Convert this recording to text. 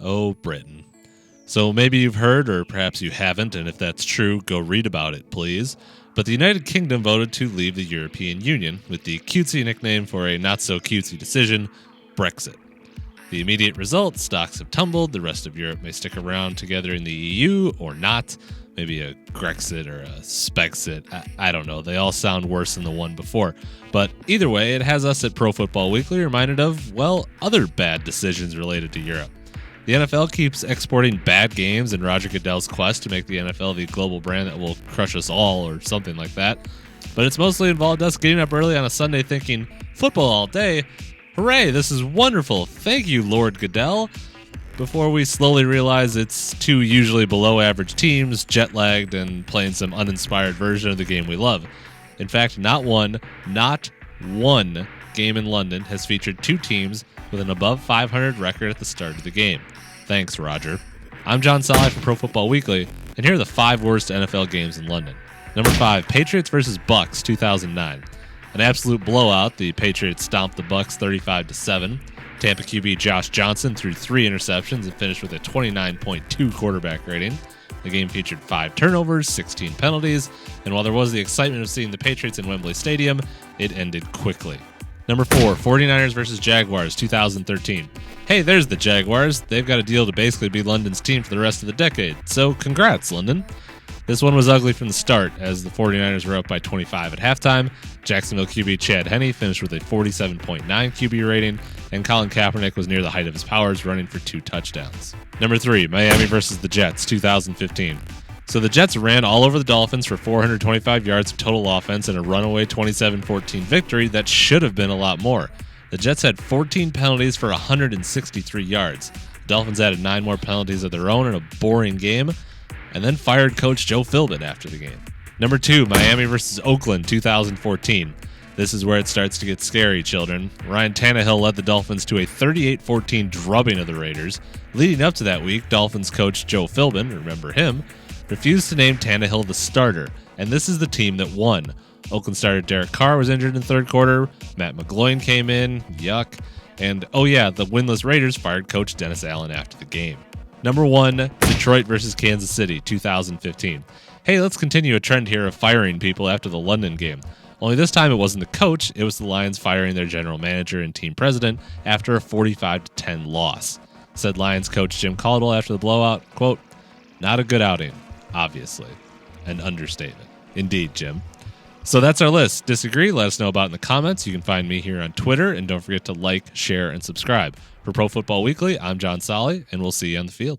Oh, Britain. So maybe you've heard, or perhaps you haven't, and if that's true, go read about it, please. But the United Kingdom voted to leave the European Union with the cutesy nickname for a not-so-cutesy decision, Brexit. The immediate result, stocks have tumbled, the rest of Europe may stick around together in the EU or not, maybe a Grexit or a Spexit, I don't know, they all sound worse than the one before. But either way, it has us at Pro Football Weekly reminded of, well, other bad decisions related to Europe. The NFL keeps exporting bad games in Roger Goodell's quest to make the NFL the global brand that will crush us all or something like that. But it's mostly involved us getting up early on a Sunday thinking, football all day? Hooray, this is wonderful. Thank you, Lord Goodell. Before we slowly realize it's two usually below average teams, jet-lagged and playing some uninspired version of the game we love. In fact, not one game in London has featured two teams with an above 500 record at the start of the game. Thanks, Roger. I'm John Solly from Pro Football Weekly, and here are the 5 worst NFL games in London. Number 5, Patriots versus Bucs, 2009. An absolute blowout, the Patriots stomped the Bucs 35-7. Tampa QB Josh Johnson threw 3 interceptions and finished with a 29.2 quarterback rating. The game featured 5 turnovers, 16 penalties, and while there was the excitement of seeing the Patriots in Wembley Stadium, it ended quickly. Number 4, 49ers versus Jaguars, 2013. Hey, there's the Jaguars. They've got a deal to basically be London's team for the rest of the decade, so congrats, London. This one was ugly from the start, as the 49ers were up by 25 at halftime. Jacksonville QB Chad Henne finished with a 47.9 QB rating, and Colin Kaepernick was near the height of his powers, running for 2 touchdowns. Number 3, Miami versus the Jets, 2015. So the Jets ran all over the Dolphins for 425 yards of total offense and a runaway 27-14 victory that should have been a lot more. The Jets had 14 penalties for 163 yards. The Dolphins added 9 more penalties of their own in a boring game, and then fired coach Joe Philbin after the game. Number 2, Miami versus Oakland, 2014. This is where it starts to get scary, children. Ryan Tannehill led the Dolphins to a 38-14 drubbing of the Raiders. Leading up to that week, Dolphins coach Joe Philbin, remember him, refused to name Tannehill the starter, and this is the team that won. Oakland starter Derek Carr was injured in the third quarter, Matt McGloin came in, yuck, and oh yeah, the winless Raiders fired coach Dennis Allen after the game. Number 1, Detroit versus Kansas City, 2015. Hey, let's continue a trend here of firing people after the London game. Only this time it wasn't the coach, it was the Lions firing their general manager and team president after a 45-10 loss. Said Lions coach Jim Caldwell after the blowout, quote, "Not a good outing, obviously." An understatement. Indeed, Jim. So that's our list. Disagree? Let us know about it in the comments. You can find me here on Twitter, and don't forget to like, share, and subscribe. For Pro Football Weekly, I'm John Solly, and we'll see you on the field.